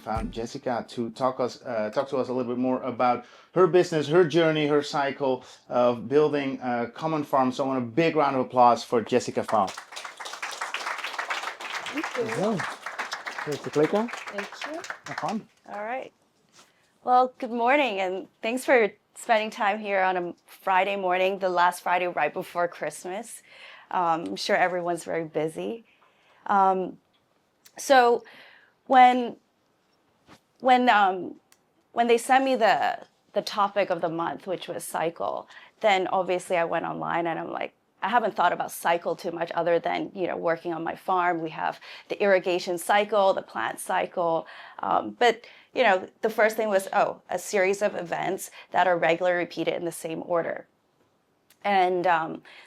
found Jessica to talk to us a little bit more about her business, her journey, her cycle of building a common farm. So I want a big round of applause for Jessica Fong. Thank you. So, here's the clicker. Thank you. Have fun. All right. Well, good morning, and thanks for spending time here on a Friday morning, the last Friday right before Christmas. I'm sure everyone's very busy. So when they sent me the topic of the month, which was cycle, then obviously I went online and I'm like, I haven't thought about cycle too much other than, working on my farm. We have the irrigation cycle, the plant cycle. But, the first thing was, a series of events that are regularly repeated in the same order. And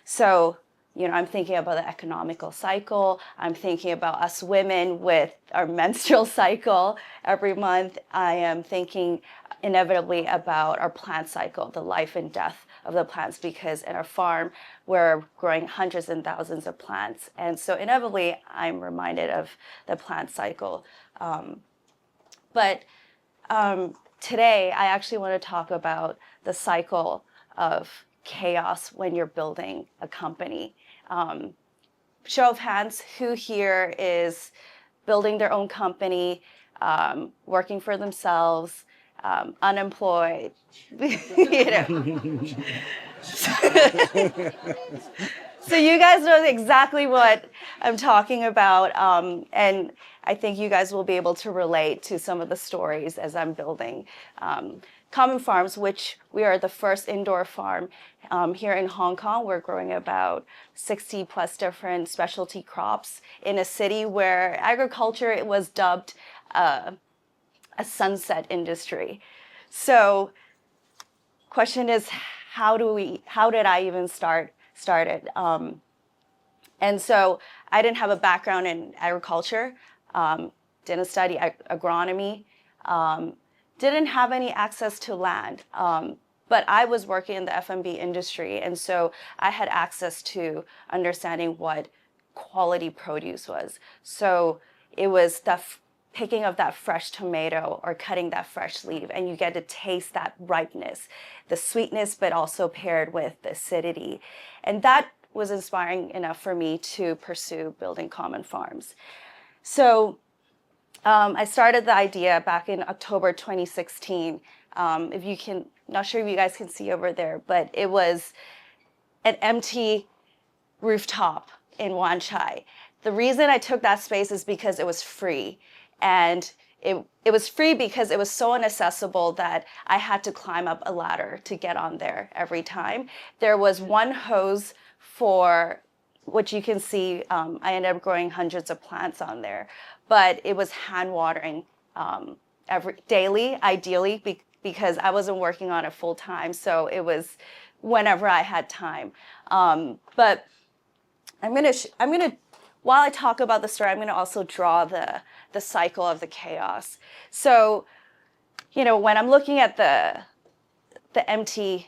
so, I'm thinking about the economical cycle. I'm thinking about us women with our menstrual cycle every month. I am thinking inevitably about our plant cycle, the life and death of the plants, because in our farm, we're growing hundreds and thousands of plants. And so inevitably, I'm reminded of the plant cycle. But today, I actually want to talk about the cycle of chaos when you're building a company. Show of hands, who here is building their own company, working for themselves, unemployed? So you guys know exactly what I'm talking about, and I think you guys will be able to relate to some of the stories as I'm building Common Farms, which we are the first indoor farm here in Hong Kong. We're growing about 60 plus different specialty crops in a city where agriculture was dubbed a sunset industry. So question is, how did I even start it? And so I didn't have a background in agriculture, didn't study agronomy, didn't have any access to land. But I was working in the F&B industry, and so I had access to understanding what quality produce was. So it was picking of that fresh tomato or cutting that fresh leaf, and you get to taste that ripeness, the sweetness, but also paired with the acidity. And that was inspiring enough for me to pursue building common farms. So I started the idea back in October 2016. Not sure if you guys can see over there, but it was an empty rooftop in Wan Chai. The reason I took that space is because it was free. And it was free because it was so inaccessible that I had to climb up a ladder to get on there every time. There was one hose for which you can see. I ended up growing hundreds of plants on there, but it was hand watering daily, ideally, because I wasn't working on it full time. So it was whenever I had time. But I'm gonna while I talk about the story, I'm gonna also draw the cycle of the chaos. So, when I'm looking at the empty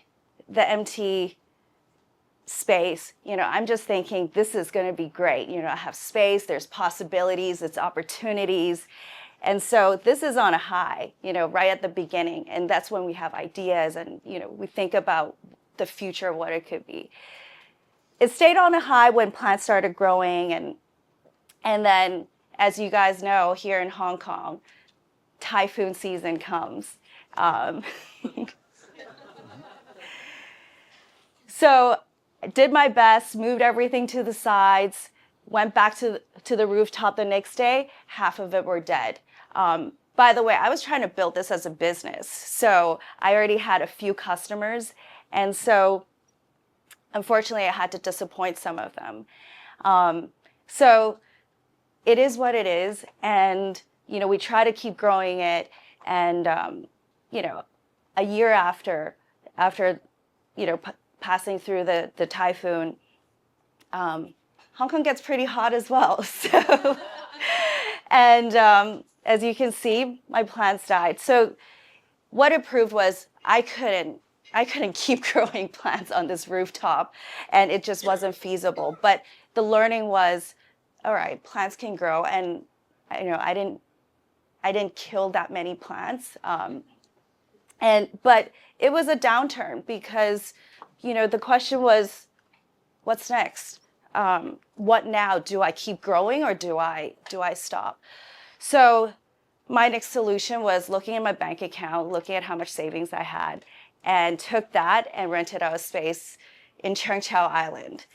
space, I'm just thinking this is going to be great. I have space, there's possibilities, it's opportunities. And so this is on a high, right at the beginning. And that's when we have ideas and, we think about the future of what it could be. It stayed on a high when plants started growing. And then, as you guys know, here in Hong Kong, typhoon season comes. So I did my best, moved everything to the sides, went back to the rooftop the next day, half of it were dead. By the way, I was trying to build this as a business. So I already had a few customers. And so unfortunately, I had to disappoint some of them. So it is what it is. And, we try to keep growing it. And, a year after, passing through the typhoon, Hong Kong gets pretty hot as well. So, and as you can see, my plants died. So what it proved was I couldn't keep growing plants on this rooftop, and it just wasn't feasible. But the learning was, all right, plants can grow, and I I didn't kill that many plants. But it was a downturn because, the question was, what's next? What now? Do I keep growing or do I stop? So my next solution was looking at my bank account, looking at how much savings I had, and took that and rented out a space in Cheung Chau Island.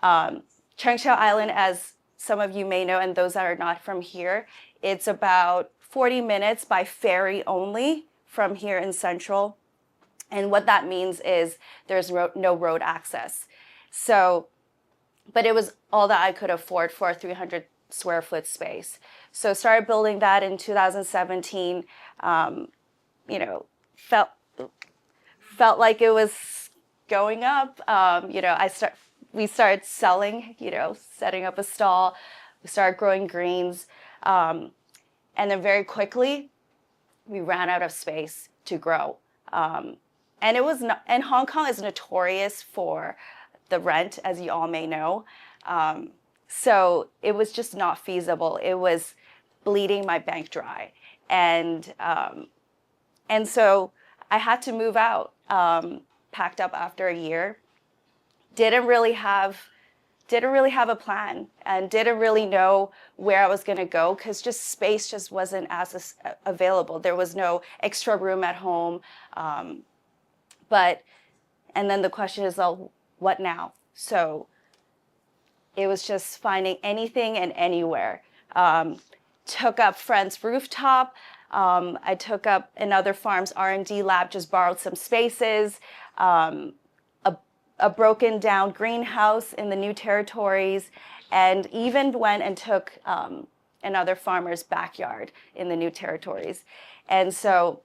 Cheung Chau Island, as some of you may know, and those that are not from here, it's about 40 minutes by ferry only from here in Central. And what that means is there's no road access. So, but it was all that I could afford for a 300 square foot space. So started building that in 2017. Felt like it was going up. We started selling, setting up a stall. We started growing greens. And then very quickly, we ran out of space to grow. And it was not, and Hong Kong is notorious for the rent, as you all may know. So it was just not feasible. It was bleeding my bank dry. And so I had to move out, packed up after a year. Didn't really have a plan and didn't really know where I was going to go because space just wasn't as available. There was no extra room at home. And then the question is, well, what now? So it was just finding anything and anywhere. Took up friend's rooftop. I took up another farm's R&D lab, just borrowed some spaces. A broken down greenhouse in the new territories, and even went and took another farmer's backyard in the new territories. And so,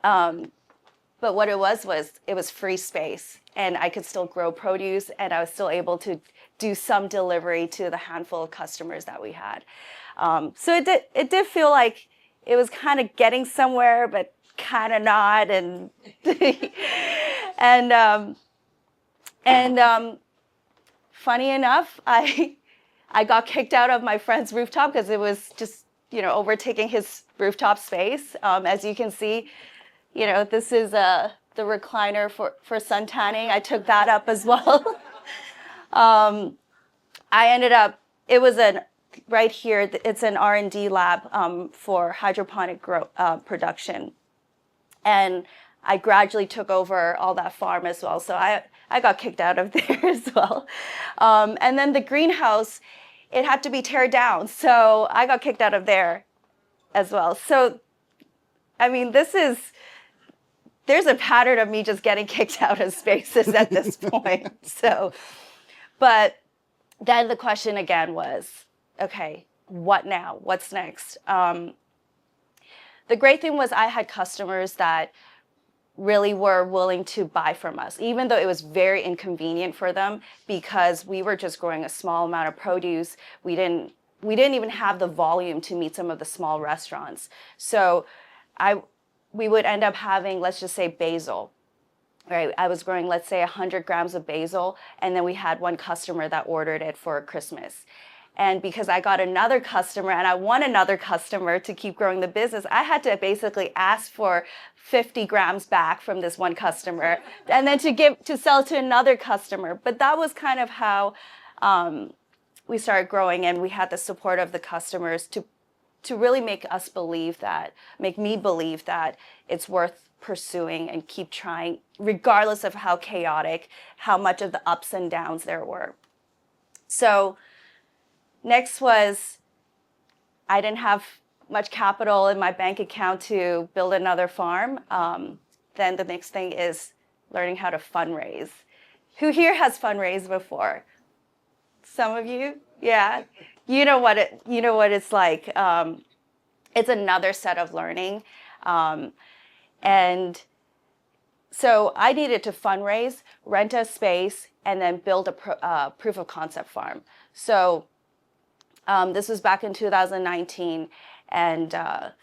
but what it was free space, and I could still grow produce, and I was still able to do some delivery to the handful of customers that we had. So it did feel like it was kind of getting somewhere, but kind of not, and funny enough, I got kicked out of my friend's rooftop because it was just, overtaking his rooftop space. As you can see, this is the recliner for sun tanning. I took that up as well. I ended up, it was right here, it's an R&D lab for hydroponic production. And I gradually took over all that farm as well. So I got kicked out of there as well. And then the greenhouse, it had to be teared down. So I got kicked out of there as well. So, I mean, there's a pattern of me just getting kicked out of spaces at this point. So, but then the question again was, okay, what now? What's next? The great thing was I had customers that really were willing to buy from us, even though it was very inconvenient for them because we were just growing a small amount of produce. We didn't even have the volume to meet some of the small restaurants. So we would end up having, let's just say, basil. Right? I was growing, let's say, 100 grams of basil, and then we had one customer that ordered it for Christmas. And because I got another customer and I want another customer to keep growing the business, I had to basically ask for 50 grams back from this one customer and then to sell to another customer. But that was kind of how we started growing, and we had the support of the customers to really make me believe that it's worth pursuing and keep trying, regardless of how chaotic, how much of the ups and downs there were. So next was, I didn't have much capital in my bank account to build another farm. Then the next thing is learning how to fundraise. Who here has fundraised before? Some of you? Yeah. You know what it's like. It's another set of learning. And so I needed to fundraise, rent a space, and then build a proof of concept farm. So this was back in 2019, and I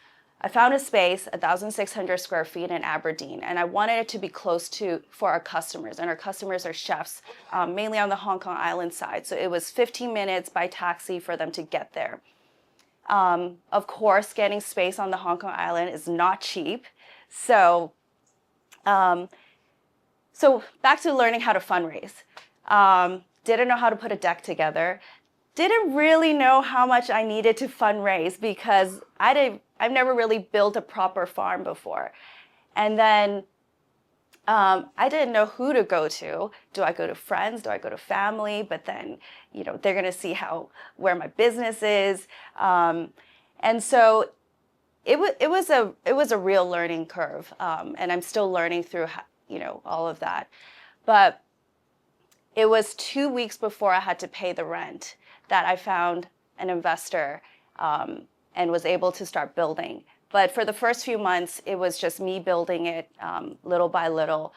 found a space, 1,600 square feet in Aberdeen, and I wanted it to be close for our customers, and our customers are chefs, mainly on the Hong Kong Island side. So it was 15 minutes by taxi for them to get there. Of course, getting space on the Hong Kong island is not cheap. So, so back to learning how to fundraise. Didn't know how to put a deck together. Didn't really know how much I needed to fundraise because I've never really built a proper farm before. And then I didn't know who to go to. Do I go to friends? Do I go to family? But then, they're going to see where my business is. And so it was a real learning curve. And I'm still learning through, all of that. But it was 2 weeks before I had to pay the rent that I found an investor and was able to start building. But for the first few months, it was just me building it little by little,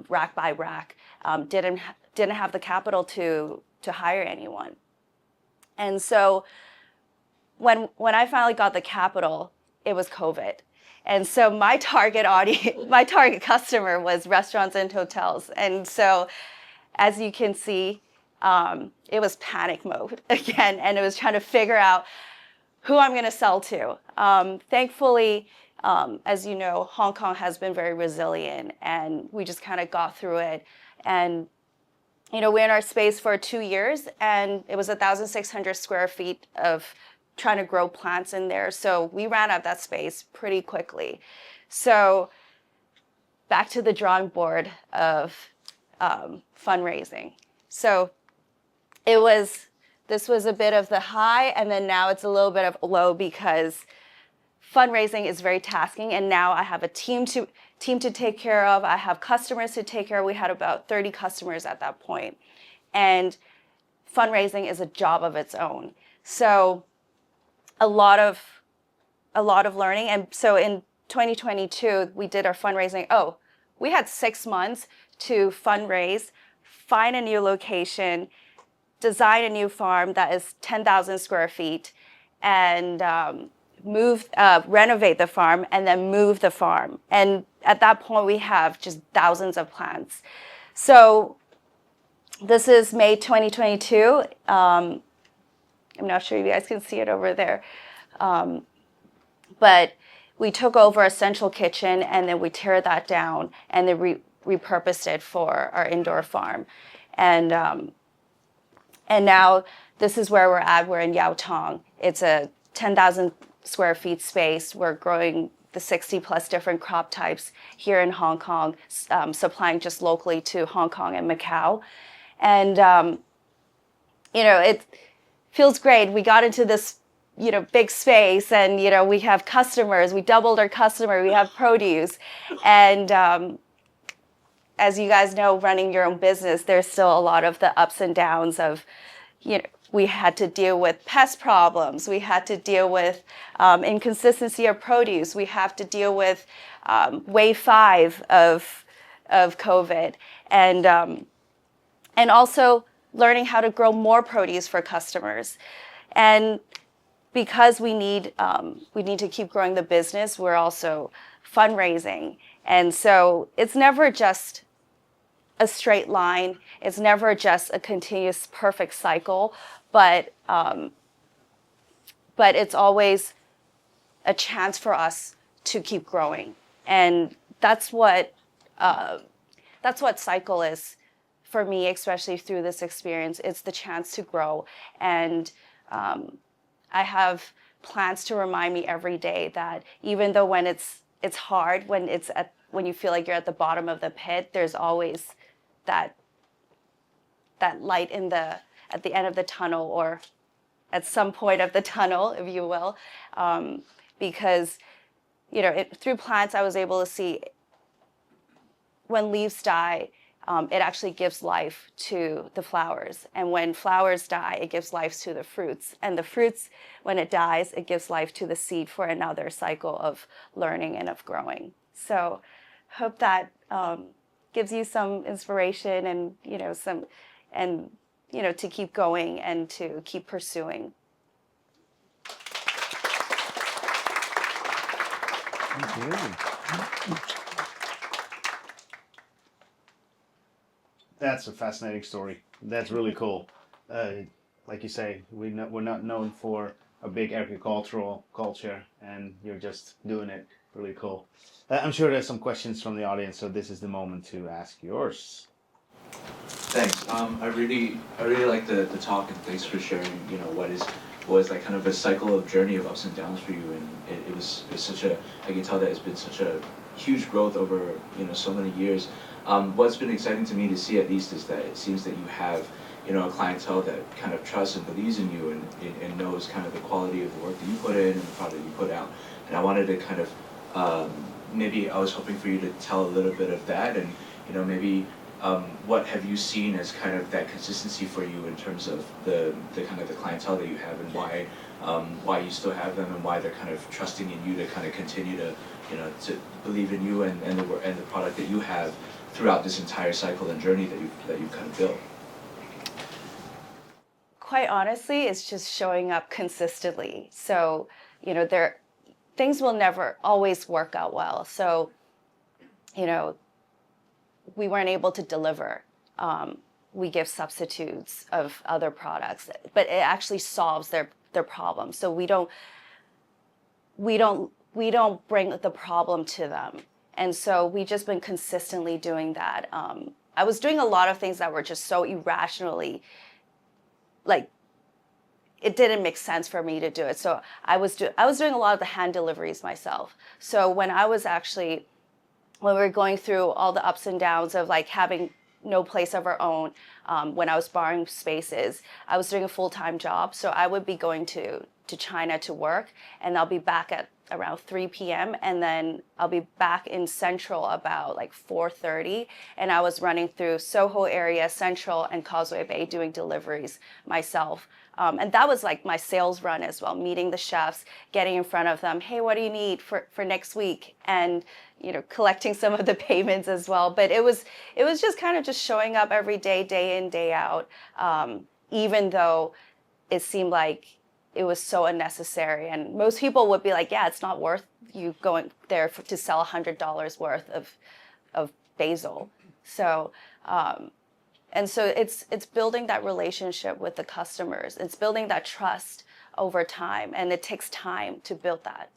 rack by rack. Didn't have the capital to hire anyone. And so when I finally got the capital, it was COVID. And so my target audience, my target customer was restaurants and hotels. And so as you can see, it was panic mode again, and it was trying to figure out who I'm going to sell to. Thankfully, as you know, Hong Kong has been very resilient, and we just kind of got through it. And we're in our space for 2 years, and it was 1,600 square feet of trying to grow plants in there. So we ran out of that space pretty quickly. So back to the drawing board of fundraising. So this was a bit of the high, and then now it's a little bit of a low because fundraising is very tasking, and now I have a team to take care of. I have customers to take care of. We had about 30 customers at that point, and fundraising is a job of its own. So a lot of learning. And so in 2022, we did our fundraising. Oh, we had 6 months to fundraise, find a new location, design a new farm that is 10,000 square feet, and renovate the farm, and then move the farm. And at that point, we have just thousands of plants. So this is May 2022. I'm not sure if you guys can see it over there. But we took over a central kitchen, and then we tear that down, and then repurposed it for our indoor farm. And now this is where we're at. We're in Yau Tong. It's a 10,000 square feet space. We're growing the 60 plus different crop types here in Hong Kong, supplying just locally to Hong Kong and Macau. And, it feels great. We got into this, big space, and, we have customers. We doubled our customer. We have produce. And as you guys know, running your own business, there's still a lot of the ups and downs of, we had to deal with pest problems. We had to deal with inconsistency of produce. We have to deal with wave 5 of COVID, and also learning how to grow more produce for customers. And because we need to keep growing the business, we're also fundraising. And so it's never just a straight line. It's never just a continuous perfect cycle, but it's always a chance for us to keep growing. And that's what cycle is for me, especially through this experience. It's the chance to grow. And I have plans to remind me every day that even though when it's hard, when you feel like you're at the bottom of the pit, there's always that light at the end of the tunnel, or at some point of the tunnel, if you will, because through plants I was able to see when leaves die, it actually gives life to the flowers, and when flowers die, it gives life to the fruits, and the fruits, when it dies, it gives life to the seed for another cycle of learning and of growing. So hope that gives you some inspiration, and to keep going and to keep pursuing. Thank you. That's a fascinating story. That's really cool. Like you say, we're not known for a big agricultural culture, and you're just doing it. Really cool. I'm sure there's some questions from the audience, so this is the moment to ask yours. Thanks. I really like the talk, and thanks for sharing. You know, what was like kind of a cycle of journey of ups and downs for you, and it's such a, I can tell that it's been such a huge growth over, you know, so many years. What's been exciting to me to see, at least, is that it seems that you have, you know, a clientele that kind of trusts and believes in you, and knows kind of the quality of the work that you put in and the product you put out. And I wanted to kind of, maybe I was hoping for you to tell a little bit of that, and, you know, maybe what have you seen as kind of that consistency for you in terms of the kind of the clientele that you have, and why you still have them, and why they're kind of trusting in you to kind of continue to, you know, to believe in you and the product that you have throughout this entire cycle and journey that you've kind of built. Quite honestly, it's just showing up consistently. So, you know, things will never always work out well. So, you know, we weren't able to deliver. We give substitutes of other products, but it actually solves their problem. So we don't bring the problem to them. And so we just been consistently doing that. I was doing a lot of things that were just so irrationally, like, it didn't make sense for me to do it. So I was doing a lot of the hand deliveries myself. So when we were going through all the ups and downs of like having no place of our own, when I was borrowing spaces, I was doing a full-time job. So I would be going to China to work, and I'll be back at around 3 p.m. and then I'll be back in Central about like 4:30. And I was running through Soho area, Central, and Causeway Bay doing deliveries myself. And that was like my sales run as well, meeting the chefs, getting in front of them. Hey, what do you need for next week? And, you know, collecting some of the payments as well. But it was just kind of just showing up every day, day in, day out, even though it seemed like it was so unnecessary. And most people would be like, yeah, it's not worth you going there to sell $100 worth of basil. So, and so it's building that relationship with the customers. It's building that trust over time, and it takes time to build that.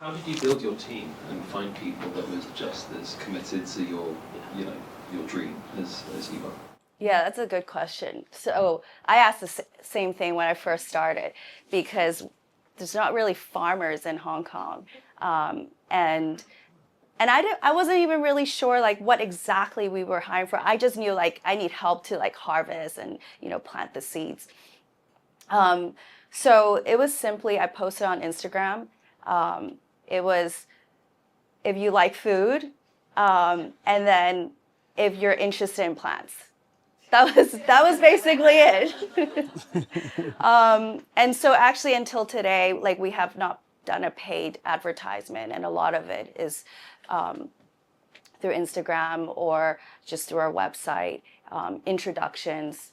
How did you build your team and find people that was just as committed to your dream as you were? Yeah, that's a good question. So I asked the same thing when I first started, because there's not really farmers in Hong Kong, and I wasn't even really sure like what exactly we were hiring for. I just knew like I need help to like harvest and, you know, plant the seeds. So it was simply, I posted on Instagram. It was, if you like food, and then if you're interested in plants. That was basically it. And so actually until today, like, we have not done a paid advertisement, and a lot of it is through Instagram or just through our website, introductions.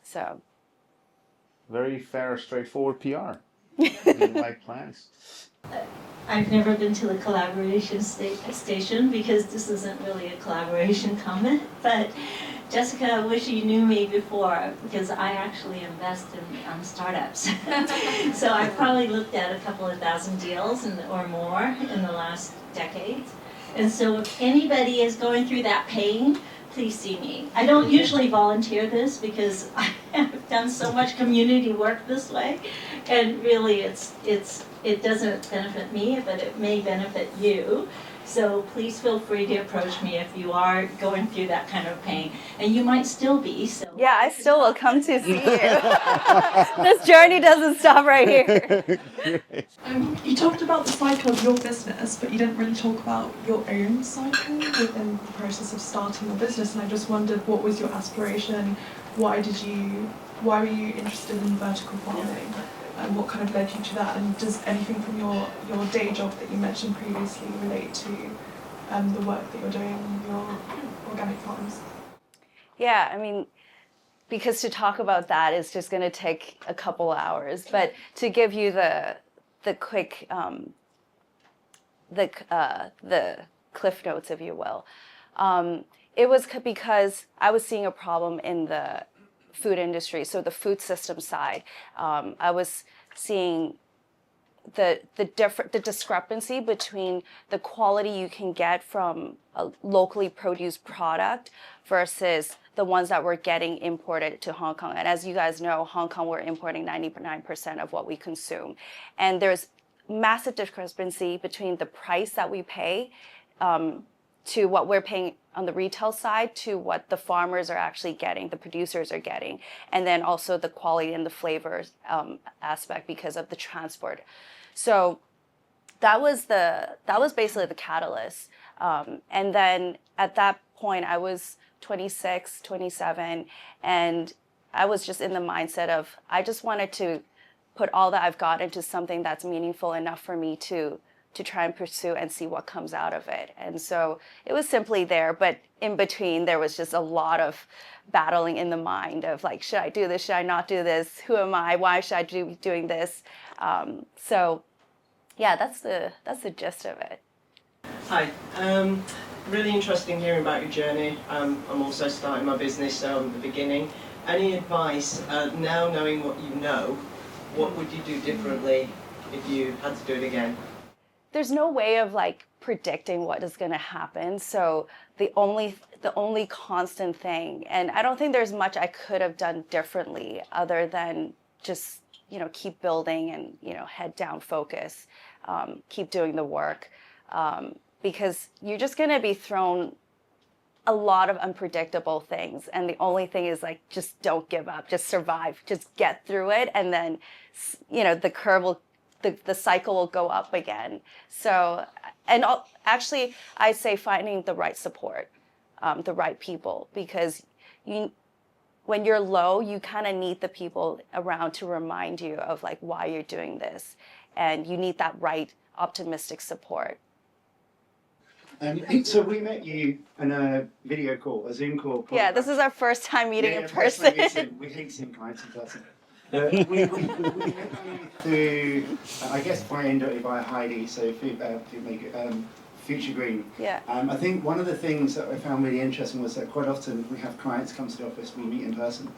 So Very fair, straightforward PR. You like plants. I've never been to the collaboration station because this isn't really a collaboration comment, but Jessica, I wish you knew me before, because I actually invest in startups. So I've probably looked at a couple of thousand deals or more in the last decade. And so if anybody is going through that pain, please see me. I don't usually volunteer this because I have done so much community work this way, and really it doesn't benefit me, but it may benefit you. So please feel free to approach me if you are going through that kind of pain, and you might still be. So yeah, I still will come to see you. This journey doesn't stop right here. You talked about the cycle of your business, but you didn't really talk about your own cycle within the process of starting your business. And I just wondered, what was your aspiration? Why were you interested in vertical farming? And what kind of led you to that? And does anything from your day job that you mentioned previously relate to the work that you're doing in your organic farms? Yeah, I mean, because to talk about that is just going to take a couple hours. But to give you the quick the cliff notes, if you will, it was because I was seeing a problem in the food industry, so the food system side. I was seeing the discrepancy between the quality you can get from a locally produced product versus the ones that were getting imported to Hong Kong. And as you guys know, Hong Kong, we're importing 99% of what we consume. And there's massive discrepancy between the price that we pay to what we're paying on the retail side to what the farmers are actually getting, the producers are getting, and then also the quality and the flavors aspect because of the transport. So that was basically the catalyst. And then at that point, I was 26, 27, and I was just in the mindset of I just wanted to put all that I've got into something that's meaningful enough for me to try and pursue and see what comes out of it. And so it was simply there, but in between there was just a lot of battling in the mind of like, should I do this? Should I not do this? Who am I? Why should I be doing this? So yeah, that's the gist of it. Hi. Really interesting hearing about your journey. I'm also starting my business at the beginning. Any advice, now knowing what you know, what would you do differently if you had to do it again? There's no way of like predicting what is going to happen. So the only constant thing, and I don't think there's much I could have done differently other than just, keep building and, head down focus, keep doing the work, because you're just going to be thrown a lot of unpredictable things. And the only thing is like, just don't give up, just survive, just get through it. And then, the curve will, the cycle will go up again. So, and actually, I'd say finding the right support, the right people, because when you're low, you kind of need the people around to remind you of like why you're doing this. And you need that right optimistic support. So we met you on a video call, a Zoom call. Yeah, this is our first time meeting in person. We hate seeing clients in person. But we met you through, I guess, by Heidi, so food maker, Future Green. Yeah. I think one of the things that I found really interesting was that quite often we have clients come to the office, we meet in person.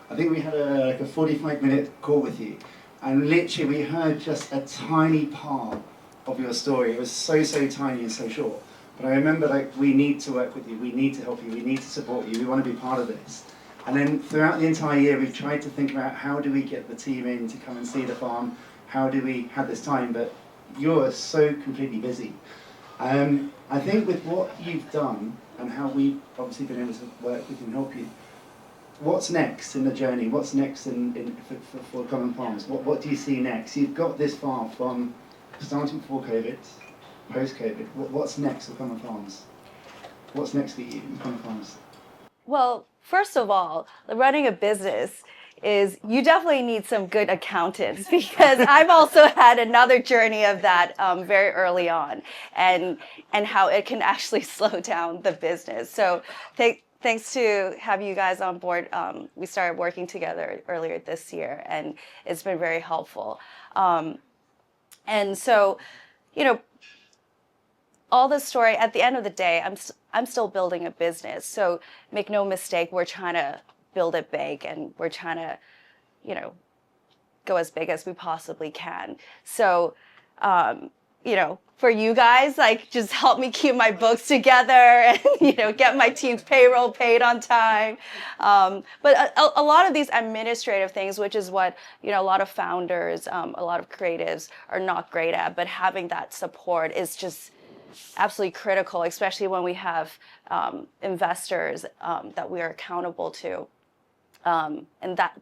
I think we had a 45-minute call with you, and literally we heard just a tiny part of your story. It was so tiny and so short. But I remember, like, we need to work with you, we need to help you, we need to support you, we want to be part of this. And then throughout the entire year, we've tried to think about how do we get the team in to come and see the farm, how do we have this time, but you're so completely busy. I think with what you've done and how we've obviously been able to work with you and help you, what's next in the journey? What's next for Common Farms? What do you see next? You've got this far from starting before COVID, post-COVID. What's next for Common Farms? What's next for you in Common Farms? Well, first of all, running a business is you definitely need some good accountants because I've also had another journey of that very early on and how it can actually slow down the business. So thanks to have you guys on board, we started working together earlier this year and it's been very helpful. And so, all the story, at the end of the day, I'm still building a business. So make no mistake, we're trying to build it big and we're trying to, go as big as we possibly can. So, for you guys, like just help me keep my books together and, get my team's payroll paid on time. But a lot of these administrative things, which is what, a lot of founders, a lot of creatives are not great at, but having that support is just absolutely critical, especially when we have investors that we are accountable to. And that,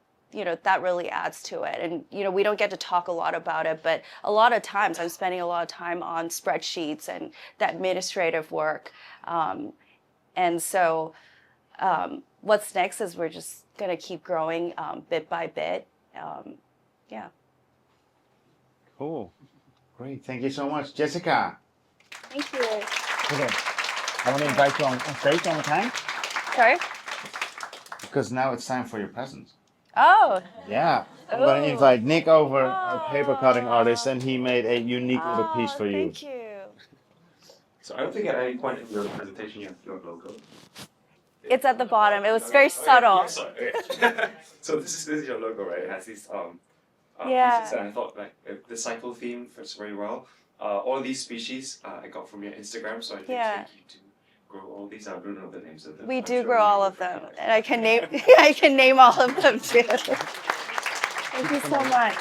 that really adds to it. And, we don't get to talk a lot about it, but a lot of times I'm spending a lot of time on spreadsheets and the administrative work. And so what's next is we're just going to keep growing bit by bit. Yeah. Cool. Great. Thank you so much. Jessica. Thank you. Okay. I want to invite you on stage one more time. Sorry? Because now it's time for your presents. Oh. Yeah. I'm going to invite Nick over, our paper cutting artist, and he made a unique little piece for you. Thank you. So I don't think at any point in your presentation you have your logo. It's at the bottom. It was very subtle. Sorry. Okay. So this is your logo, right? It has these Yeah. pieces, and I thought like the cycle theme fits very well. All these species I got from your Instagram, so I did Yeah. take you to grow all these. I don't know the names of them. We I'm do sure grow you all will of them, recognize and I can name I can name all of them too. Thank you so much.